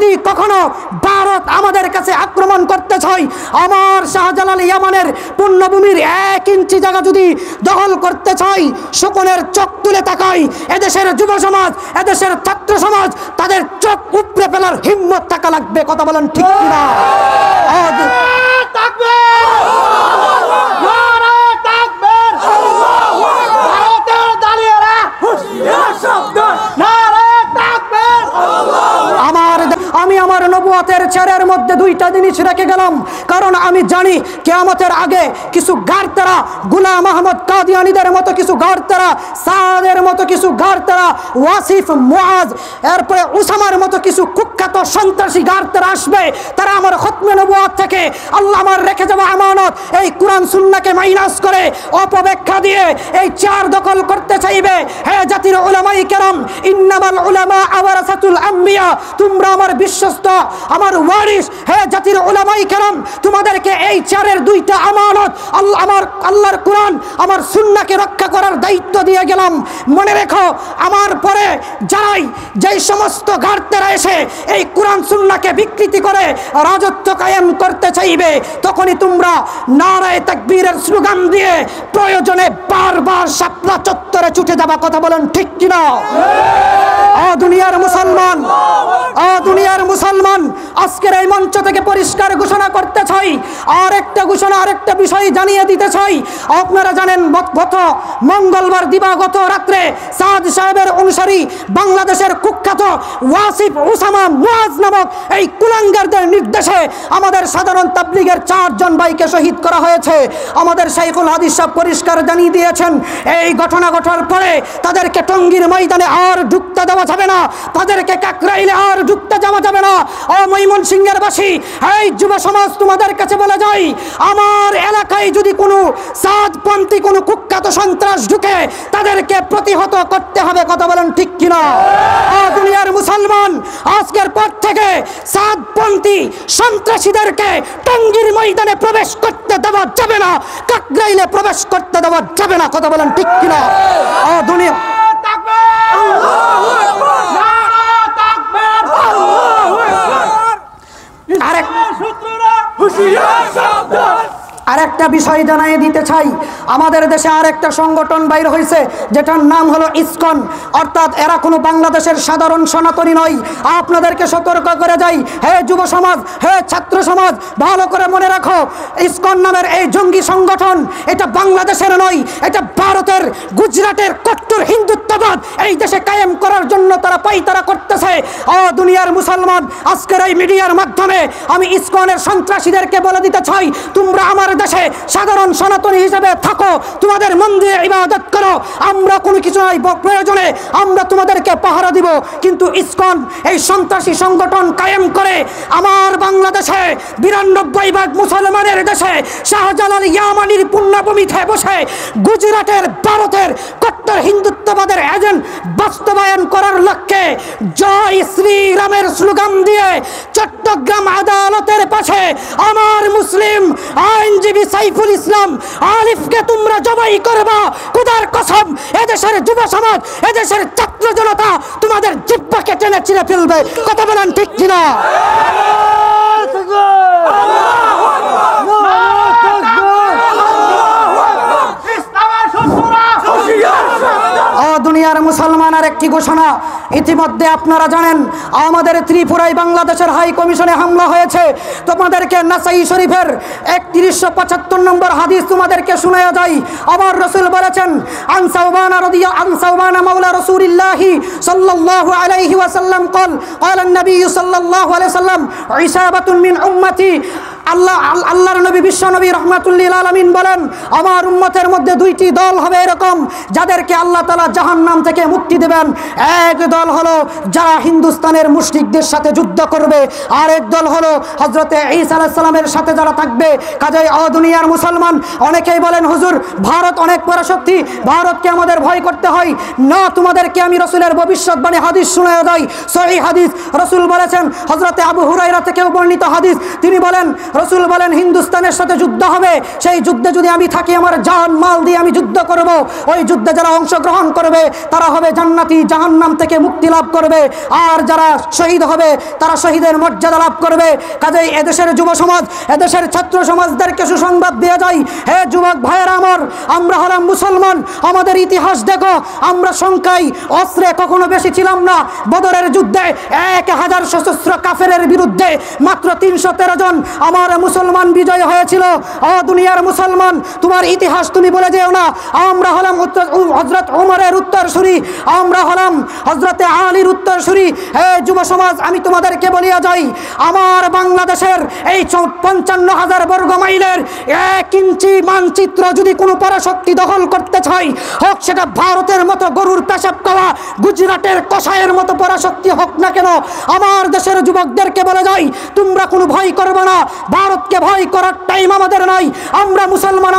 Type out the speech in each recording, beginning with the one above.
যদি কখনো ভারত আমাদের কাছে আক্রমণ করতে চায়, আমার শাহজালাল ইয়ামানের পুণ্যভূমির 1 ইঞ্চি জায়গা যদি দখল করতে চায়, শকুনের চোখ তুলে তাকাই এদেশের যুব সমাজ, এদেশের ছাত্র সমাজ, তাদের চোখ উপড়ে ফেলার হিম্মত থাকা লাগবে। কথা বলেন ঠিক কিনা? আমি আমার নবুয়তের চেয়ারের মধ্যে 2টা জিনিস রেখে গেলাম, কারণ আমি জানি কিয়ামতের আগে কিছু গারতারা, গোলাম আহমদ কাদিয়ানীদের মতো কিছু গারতারা, সাদের মতো কিছু গারতারা, ওয়াসিফ, মুআজ, এরপরে উসামার মতো কিছু কুখ্যাত সন্ত্রাসী গারতারা আসবে। তারা আমার খতমে নবুয়ত থেকে আল্লাহ আমার রেখে যাওয়া আমানত এই কোরআন সুন্নাহকে মাইনাস করে অপব্যাখ্যা দিয়ে এই চেয়ার দখল করতে চাইবে। হে জাতির উলামায়ে কেরাম, ইন্নামাল উলামা আওয়ারাসাতুল আম্বিয়া, তোমরা আমার বিশ্বস্ত, আমার ওয়ারিস। হে জাতির উলামায়ে কেরাম, তোমাদেরকে এই চেয়ারের 2টা আমানত আমার আল্লাহর কোরআন, আমার সুন্নাহকে রক্ষা করার দায়িত্ব দিয়ে গেলাম। মনে রেখো, আমার পরে যারাই যেই সমস্ত গার্তেরা এসে এই কোরআন সুন্নাহকে বিকৃতি করে রাজত্ব কায়েম করতে চাইবে, তখনই তোমরা নারায়ে তাকবীরের স্লোগান দিয়ে প্রয়োজনে বারবার শাপলা চত্বরে ছুটে যাবা। কথা বলেন ঠিক কিনা? দুনিয়ার মুসলমান, দুনিয়ার মুসলমান, আজকের এই মঞ্চ থেকে পরিষ্কার ঘোষণা করতে চাই, আরেকটা ঘোষণা, আরেকটা বিষয় জানিয়ে দিতে চাই। আপনারা জানেন গত মঙ্গলবার দিবাগত রাত্রে সাদ সাহেবের অনুসারী বাংলাদেশের কুখ্যাত ওয়াসিফ, উসামা, মুআজ নামক এই কুলাঙ্গারদের নির্দেশে আমাদের সাধারণ তাবলীগের 4 জন ভাইকে শহীদ করা হয়েছে। আমাদের শাইখুল হাদিস সাহেব পরিষ্কার জানিয়ে দিয়েছেন, এই ঘটনা ঘটার পরে তাদেরকে টঙ্গীর ময়দানে আর ঢুকতে দেওয়া যাবে না, তাদেরকে কাকরাইলে আর ঢুকতে যাওয়া যাবে না। ও ময়মনসিংহের বাসী, এই যুব সমাজ, তোমাদের কাছে বলে যাই, আমার এলাকায় যদি কোনো সাদপন্থী, কোনো কুখ্যাত সন্ত্রাস ঢুকে, তাদেরকে প্রতিহত করতে হবে। কথা বলেন ঠিক কিনা? দুনিয়ার মুসলমান, আজকের পর থেকে সাদপন্থী সন্ত্রাসীদেরকে টঙ্গীর ময়দানে প্রবেশ করতে দেওয়া যাবে না, কাকরাইলে প্রবেশ করতে দেওয়া যাবে না। কথা বলেন ঠিক কিনা? দুনিয়া আরেকটা বিষয় জানিয়ে দিতে চাই, আমাদের দেশে আরেকটা সংগঠন বাইর হয়েছে, যেটার নাম হলো ইসকন। অর্থাৎ এরা কোনো বাংলাদেশের সাধারণ সনাতনী নয়। আপনাদেরকে সতর্ক করে যাই, হে যুব সমাজ, হে ছাত্র সমাজ, ভালো করে মনে রাখো, ইসকন নামের এই জঙ্গি সংগঠন এটা বাংলাদেশের নয়, এটা ভারতের, গুজরাটের কট্টর হিন্দুত্ববাদ এই দেশে কায়েম করার জন্য তারা পাইতারা করতেছে। দুনিয়ার মুসলমান, আজকের এই মিডিয়ার মাধ্যমে আমি ইসকনের সন্ত্রাসীদেরকে বলে দিতে চাই, তোমরা আমার দেশে সাধারণ সনাতনী হিসেবে থাকো, তোমাদের মন্দিরে ইবাদত করো, আমরা কোনো কিছু নাই, প্রয়োজনে আমরা তোমাদেরকে পাহারা দিব। কিন্তু ইসকন এই সন্ত্রাসী সংগঠন কায়েম করে আমার বাংলাদেশে 92% মুসলমানের দেশে শাহজালাল ইয়ামানির পুণ্যভূমিতে বসে গুজরাটের, ভারতের কট্টর হিন্দুত্ববাদের এজেন্ট বাস্তবায়ন করার লক্ষ্যে জয় শ্রীরামের স্লোগান দিয়ে চট্টগ্রাম আদালতের পাশে আমার মুসলিম আইনজীবী সাইফুল ইসলাম আলিফকে তোমরা জবাই করবা। খোদার কসম, এদেশের যুব সমাজ, এদেশের ছাত্র জনতা তোমাদের জিহ্বাকে টেনে ছিঁড়ে ফেলবে। কথা বলেন ঠিক কিনা? দুনিয়ার মুসলমান, আর একটি ঘোষণা, ইতিমধ্যে আপনারা জানেন আমাদের ত্রিপুরায় বাংলাদেশের হাই কমিশনে হামলা হয়েছে। তোমাদেরকে নাসাই শরীফের 3175 নম্বর হাদিস তোমাদেরকে শোনায়া যায়। আমার রাসূল বলেছেন, আন সাওবানা মাওলা রাসূলিল্লাহি সাল্লাল্লাহু আলাইহি ওয়াসাল্লাম قال قال النبي صلى الله عليه وسلم عصابة من أمتي। আল্লাহর নবী, বিশ্ব নবী রহমাতুল্লিল আলামিন বলেন, আমার উম্মতের মধ্যে 2টি দল হবে এরকম, যাদেরকে আল্লাহ তাআলা জাহান্নাম থেকে মুক্তি দেবেন। এক দল হলো যারা হিন্দুস্তানের মুশরিকদের সাথে যুদ্ধ করবে, আর এক দল হলো হযরতে ঈসা আলাইহিস সালামের সাথে যারা থাকবে। কাজেই দুনিয়ার মুসলমান, অনেকেই বলেন হুজুর ভারত অনেক বড় শক্তি, ভারতকে আমাদের ভয় করতে হয় না। তোমাদেরকে আমি রাসূলের ভবিষ্যৎবাণী হাদিস শোনায়া দেই, সহিহ হাদিস। রাসূল বলেছেন, হযরতে আবু হুরায়রা থেকেও বর্ণিত হাদিস, তিনি বলেন রাসূল বলেন হিন্দুস্তানের সাথে যুদ্ধ হবে, সেই যুদ্ধে যদি আমি থাকি আমার জান মাল দিয়ে আমি যুদ্ধ করব। ওই যুদ্ধে যারা অংশগ্রহণ করবে তারা হবে জান্নাতি, জাহান্নাম থেকে মুক্তি লাভ করবে। আর যারা শহীদ হবে তারা শহীদের মর্যাদা লাভ করবে। কাজেই এদেশের যুব সমাজ, এদেশের ছাত্র সমাজদেরকে সুসংবাদ দিয়ে যায়, হে যুবক ভাইয়েরা আমার, আমরা হলাম মুসলমান। আমাদের ইতিহাস দেখো, আমরা সংখ্যায় অস্ত্রে কখনো বেশি ছিলাম না। বদরের যুদ্ধে 1000 সশস্ত্র কাফেরের বিরুদ্ধে মাত্র 313 জন আমার মুসলমান বিজয় হয়েছিল। ও দুনিয়ার মুসলমান, তোমার ইতিহাস তুমি বলে যেও না। আমরা হলাম হযরত ওমরের উত্তরসূরি, আমরা হলাম হযরতে আলীর উত্তরসূরি। হে যুব সমাজ, আমি তোমাদেরকে বলিয়া যাই, আমার বাংলাদেশের এই 55,000 বর্গ মাইলের 1 ইঞ্চি মানচিত্র যদি কোনো পরাশক্তি দখল করতে চাই, হোক সেটা ভারতের মতো গরুর পেশাব খাওয়া, গুজরাটের কষায়ের মতো পরাশক্তি হোক না কেন, আমার দেশের যুবকদেরকে বলে যাই, তোমরা কোনো ভয় করবে না। ভারতকে ভয় করার টাইম আমাদের নাই। আমরা মুসলমান,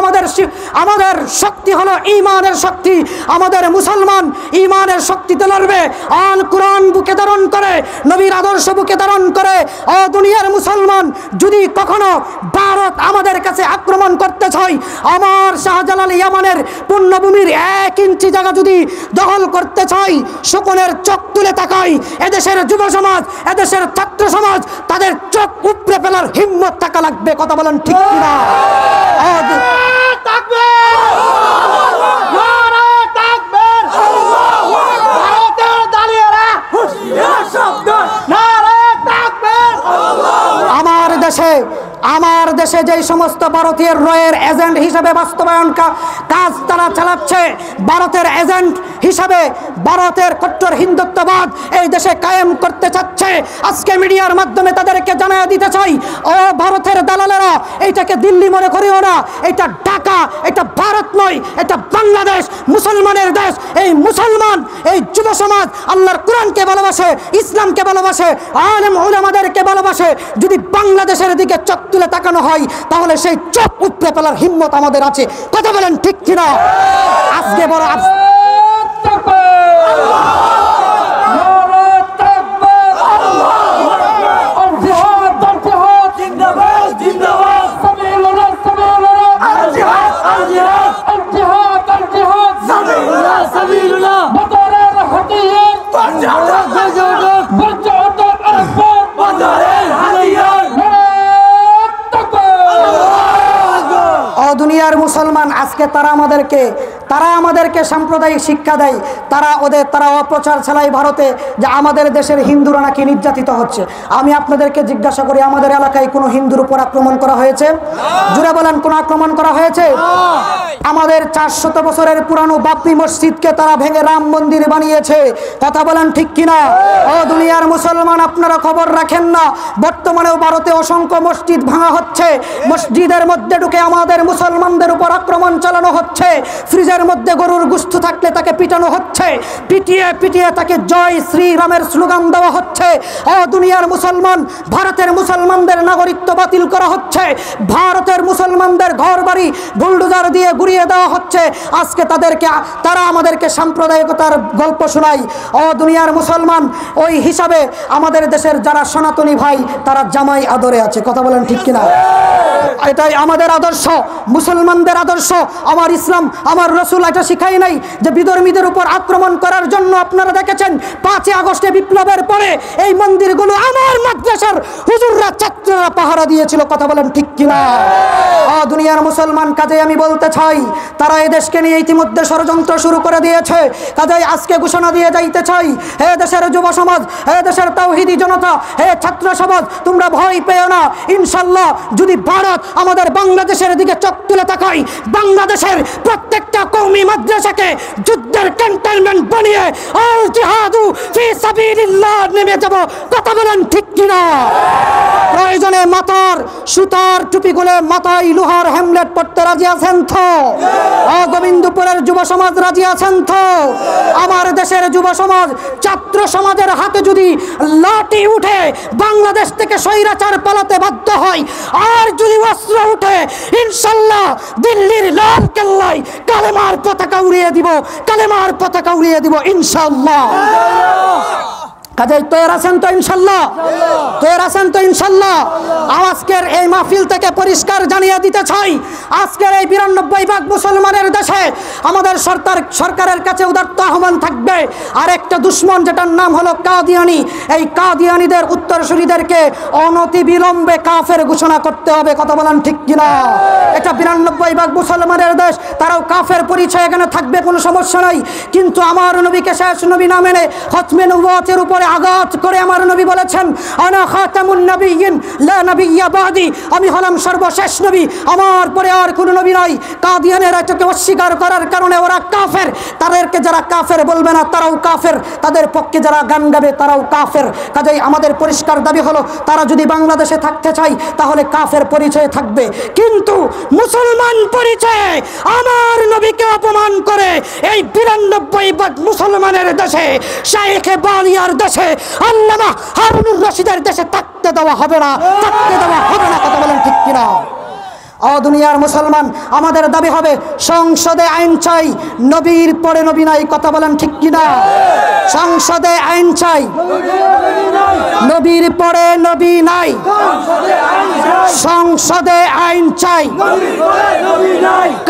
আমাদের শক্তি হলো ঈমানের শক্তি। আমাদের মুসলমান ঈমানের শক্তিতে লড়বে। আল কোরআন বুকে ধারণ করে, নবীর আদর্শ বুকে ধারণ করে। ও দুনিয়ার মুসলমান, যদি কখনো ভারত আমাদের কাছে আক্রমণ করতে চায়, আমার শাহজালাল ইয়ামানের পুণ্যভূমির 1 ইঞ্চি জায়গা যদি দখল করতে চাই, শকুনের চোখ তুলে তাকাই। এদেশের যুব সমাজ, এদেশের ছাত্র সমাজ, তাদের চোখ উপড়ে ফেলার হিম্মত থাকা লাগবে। কথা বলেন ঠিক কিনা? আমার দেশে যেই সমস্ত ভারতীয় রয়ের এজেন্ট হিসেবে বাস্তবায়ন কাজ তারা চালাচ্ছে, ভারতের এজেন্ট হিসাবে ভারতের কট্টর হিন্দুত্ববাদ এই দেশে কায়েম করতে চাচ্ছে, আজকে মিডিয়ার মাধ্যমে তাদেরকে জানিয়ে দিতে চাই, ও ভারতের দালালেরা, এইটাকে দিল্লি মনে করিও না, এটা ঢাকা, এটা ভারত নয়, এটা বাংলাদেশ, মুসলমানের দেশ। এই মুসলমান, এই যুব সমাজ আল্লাহর কোরআনকে ভালোবাসে, ইসলামকে ভালোবাসে, আলেম উলামাদেরকে ভালোবাসে। যদি বাংলাদেশের দিকে চোখ তুলে তাকানো হয়, তাহলে সেই চোখ উপড়ে ফেলার হিম্মত আমাদের আছে। কথা বলেন ঠিক কিনা? আজকে বড় দুনিয়ার মুসলমান, আজকে তারা আমাদেরকে সাম্প্রদায়িক শিক্ষা দেয়। তারা অপপ্রচার চালায় ভারতে যে আমাদের দেশের হিন্দুরা নাকি নির্যাতিত হচ্ছে। আমি আপনাদেরকে জিজ্ঞাসা করি, আমাদের এলাকায় কোনো হিন্দুর উপর আক্রমণ করা হয়েছে? জুড়ে বলেন, কোনো আক্রমণ করা হয়েছে? আমাদের 400 বছরের পুরানো বাবরি মসজিদকে তারা ভেঙে রাম মন্দির বানিয়েছে। কথা বলেন ঠিক কিনা? ও দুনিয়ার মুসলমান, আপনারা খবর রাখেন না, বর্তমানেও ভারতে অসংখ্য মসজিদ ভাঙা হচ্ছে। মসজিদের মধ্যে ঢুকে আমাদের মুসলমানদের উপর আক্রমণ চালানো হচ্ছে। ফ্রিজের মধ্যে গরুর গোশত থাকলে তাকে পিটানো হচ্ছে, পিটিয়ে পিটিয়ে তাকে জয় শ্রীরামের স্লোগান দেওয়া হচ্ছে। ও দুনিয়ার মুসলমান, ভারতের মুসলমানদের নাগরিকত্ব বাতিল করা হচ্ছে, ভারতের মুসলমানদের ঘর বাড়ি বুলডোজার দিয়ে গুড়িয়ে দেওয়া হচ্ছে। আজকে তারা আমাদেরকে সাম্প্রদায়িকতার গল্প শোনায়। ও দুনিয়ার মুসলমান, ওই হিসাবে আমাদের দেশের যারা সনাতনী ভাই, তারা জামাই আদরে আছে। কথা বলেন ঠিক কিনা? এটাই আমাদের আদর্শ, মুসলমানদের আদর্শ। আমার ইসলাম, আমার রসুল এটা শিখাই নাই যে বিধর্মীদের উপর আক্রমণ করার জন্য। আপনারা দেখেছেন 5 আগস্টে বিপ্লবের পরে এই মন্দিরগুলো আমার মাদ্রাসার হুজুররা, ছাত্ররা পাহারা দিয়েছিল। কথা বলেন ঠিক কিনা? দুনিয়ার মুসলমান, কাজে আমি বলতে চাই, তারা এই দেশকে নিয়ে ইতিমধ্যে ষড়যন্ত্র শুরু করে দিয়েছে। কাজেই আজকে ঘোষণা দিয়ে যাইতে চাই, হে দেশের যুব সমাজ, হে দেশের তাওহীদি জনতা, হে ছাত্র সমাজ, তোমরা ভয় পেও না। ইনশাল্লাহ যদি ভারত আমাদের বাংলাদেশের দিকে চোখ তুলে তাকায়, বাংলাদেশের প্রত্যেকটা কওমি মাদ্রাসাকে যুদ্ধের ক্যান্টনমেন্ট বানিয়ে আল জিহাদু ফি সাবিলিল্লাহ নেমে যাব। কথা বলেন ঠিক কিনা? প্রয়োজনে মাথার সুতার টুপি গুলে মাথায় লোহার হেমলেট পড়তে রাজি আছেন তো? গোবিন্দপুরের যুব সমাজ রাজি আছেন তো? আমার দেশের যুব সমাজ, ছাত্র সমাজের হাতে যদি লাঠি উঠে বাংলাদেশ থেকে স্বৈরাচার পালাতে বাধ্য হয়, আর যদি অস্ত্র উঠে, ইনশাল্লাহ দিল্লির লাল কেল্লায় কালেমার পতাকা উড়িয়ে দিব, কালেমার পতাকা উড়িয়ে দিব ইনশাল্লাহ। কাজেই তৈরি আছেন তো? ইনশাল্লাহ তৈরি আছেন তো ইনশাল্লাহ? আজকের এই মাহফিল থেকে পরিষ্কার জানিয়ে দিতে চাই, আজকের এই 92 ভাগ মুসলমানের দেশে আমাদের সরকারের কাছে উদাত্ত আহ্বান থাকবে, আরেকটা দুশ্মন যেটার নাম হলো কাদিয়ানি, এই কাদিয়ানিদের উত্তরসূরিদেরকে অনতিবিলম্বে কাফের ঘোষণা করতে হবে। কথা বলেন ঠিক কিনা? এটা 92 ভাগ মুসলমানের দেশ, তারাও কাফের পরিচয় এখানে থাকবে, কোনো সমস্যা নাই। কিন্তু আমার নবীকে শেষ নবী না মেনে খতমে নবুয়তের উপরে আঘাত করে আমার নবী বলেছেন, আনা খাতামুন নবিয়্যিন লা নবিয়্যা বাদি, আমি হলাম সর্বশেষ নবী, আমার পরে আর কোনো নবী নাই। কাদিয়ানেরা এটাকে অস্বীকার করার কারণে ওরা কাফের, তাদেরকে যারা কাফের বলবে না তারাও কাফের, তাদের পক্ষে যারা গান গাবে তারাও কাফের। কাজেই আমাদের পরিষ্কার দাবি হলো, তারা যদি বাংলাদেশে থাকতে চায় তাহলে কাফের পরিচয়ে থাকবে, কিন্তু মুসলমান পরিচয়ে আমার নবীকে অপমান করে এই 92 ভাগ মুসলমানের দেশে, শাইখে বালিয়ার দেশে, আল্লামা হারুনুর রশিদের দেশে থাকতে দেওয়া হবে না, থাকতে দেওয়া হবে না। কথা বলেন ঠিক কিনা? দুনিয়ার মুসলমান, আমাদের দাবি হবে সংসদে আইন চাই, নবীর পরে নবী নাই। কথা বলেন ঠিক কিনা? সংসদে আইন চাই, নবীর পরে নবী নাই। সংসদে আইন চাই,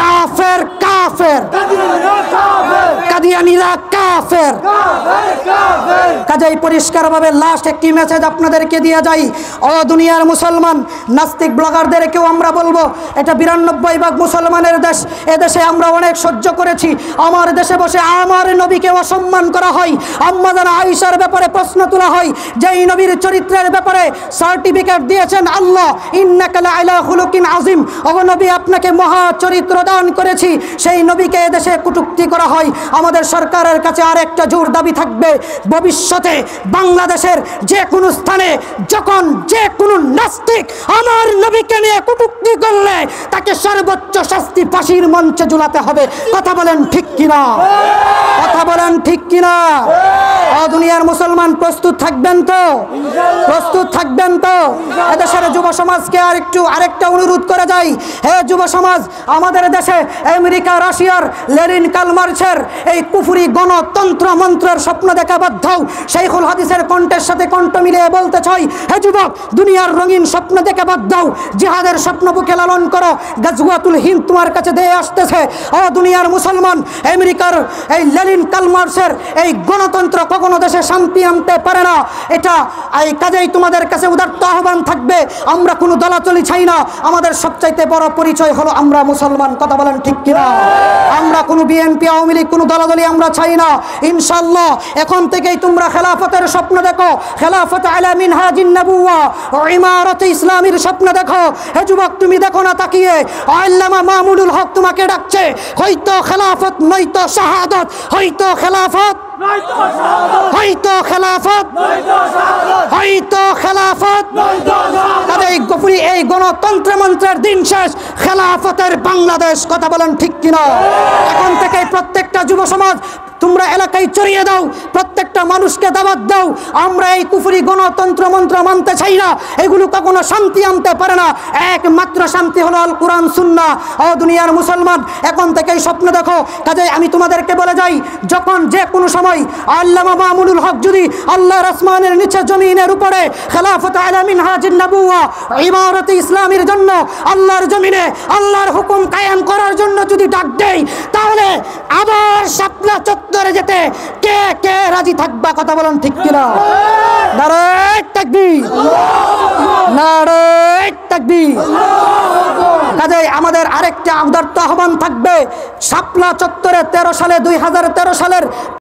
কাফের কাফের, কাদিয়ানিরা কাফের। কাজেই পরিষ্কারভাবে লাস্ট একটি মেসেজ আপনাদেরকে দিয়ে যাই, দুনিয়ার মুসলমান, নাস্তিক ব্লগারদেরকেও আমরা বলবো, এটা 92 ভাগ মুসলমানের দেশ, এদেশে আমরা অনেক সহ্য করেছি। আমার দেশে বসে আমার নবীকে অসম্মান করা হয়, আম্মা জানা আয়েশার ব্যাপারে প্রশ্ন তোলা হয়, যেই নবীর চরিত্রের ব্যাপারে সার্টিফিকেট দিয়েছেন আল্লাহ, ইন্নাকা লাআলা খুলুকিন আযীম, ও নবী আপনাকে মহা চরিত্র দান করেছি, সেই নবীকে এদেশে কটূক্তি করা হয়। আমাদের সরকারের কাছে আর একটা জোর দাবি থাকবে, ভবিষ্যতে বাংলাদেশের যে কোনো স্থানে যখন যে কোনো নাস্তিক আমার নবীকে নিয়ে কটূক্তি করলে তাকে সর্বোচ্চ শাস্তি ফাঁসির মঞ্চে ঝুলাতে হবে। কথা বলেন ঠিক কিনা? কথা বলেন ঠিক কিনা? দুনিয়ার মুসলমান প্রস্তুত থাকবেন তো? প্রস্তুত থাকবেন তো? এদেশের যুব সমাজকে আরেকটা অনুরোধ করে যাই, হে যুব সমাজ, আমাদের দেশে আমেরিকা, রাশিয়ার, লেনিন, কার্ল মার্ক্সের এই কুফরি গণতন্ত্র মন্ত্রের স্বপ্ন দেখা বাধ্য। শাইখুল হাদিসের কণ্ঠের সাথে কণ্ঠ মিলিয়ে বলতে চাই, হে যুবক, দুনিয়ার রঙিন স্বপ্ন দেখে বাধ্য, জিহাদের স্বপ্ন বুকে লালন করো, গাজওয়াতুল হিন্দ তোমার কাছে দিয়ে আসতেছে। দুনিয়ার মুসলমান, আমেরিকার এই লেনিন, কার্ল মার্ক্সের এই গণতন্ত্র কখনো দেশে শান্তি আনতে পারে না। এটা এই কাজেই তোমাদের কাছে উদাত্ত আহ্বান থাকবে, আমরা কোনো দলাচলি চাই না, আমাদের সবচাইতে বড় পরিচয় হলো আমরা মুসলমান। কথা বলেন ঠিক কিনা? আমরা কোনো বিএনপি, আওয়ামী লীগ, কোনো দলাদলি আমরা চাই না। ইনশাআল্লাহ এখন থেকেই তোমরা খেলাফতের স্বপ্ন দেখো, খেলাফত আলা মিনহাজিন নবুওয়া ও ইমারতে ইসলামীর স্বপ্ন দেখো। হে যুবক, তুমি দেখো না তাকিয়ে, আল্লামা মামুনুল হক তোমাকে ডাকছে, হয়তো খেলাফত নয়তো শাহাদাত, হয়তো খেলাফত হয়তো খেলাফত, হয়তো খেলাফত। এই গোপনী এই গণতন্ত্র মন্ত্রের দিন শেষ, খেলাফতের বাংলাদেশ। কথা বলেন ঠিক কিনা? এখন থেকে প্রত্যেকটা যুব সমাজ তোমরা এলাকায় ছড়িয়ে দাও, প্রত্যেকটা মানুষকে দাওয়াত দাও, আমরা এই কুফরি গণতন্ত্র মন্ত্র মানতে চাই না, এগুলো কখনো শান্তি আনতে পারে না। একমাত্র শান্তি হলো আল কোরআন সুন্নাহ। দুনিয়ার মুসলমান, এখন থেকেই স্বপ্ন দেখো। কাজে আমি তোমাদেরকে বলে যাই, যখন যে কোনো সময় আল্লামা মামুনুল হক যদি আল্লাহর আসমানের নিচে জমিনের উপরে খেলাফত আলা মিনহাজিন নবুওয়া ইমারতে ইসলামের জন্য আল্লাহর জমিনে আল্লাহর হুকুম কায়েম করার জন্য যদি ডাক দেয়, তাহলে আবার শাপলা চত্বরে যেতে কে কে রাজি থাকবা? কথা বলেন ঠিক কিনা? নারে তাকবীর, নারে তাকবীর। কাজেই আমাদের আরেকটা উদাত্ত আহ্বান থাকবে, শাপলা চত্বরে 2013 সালের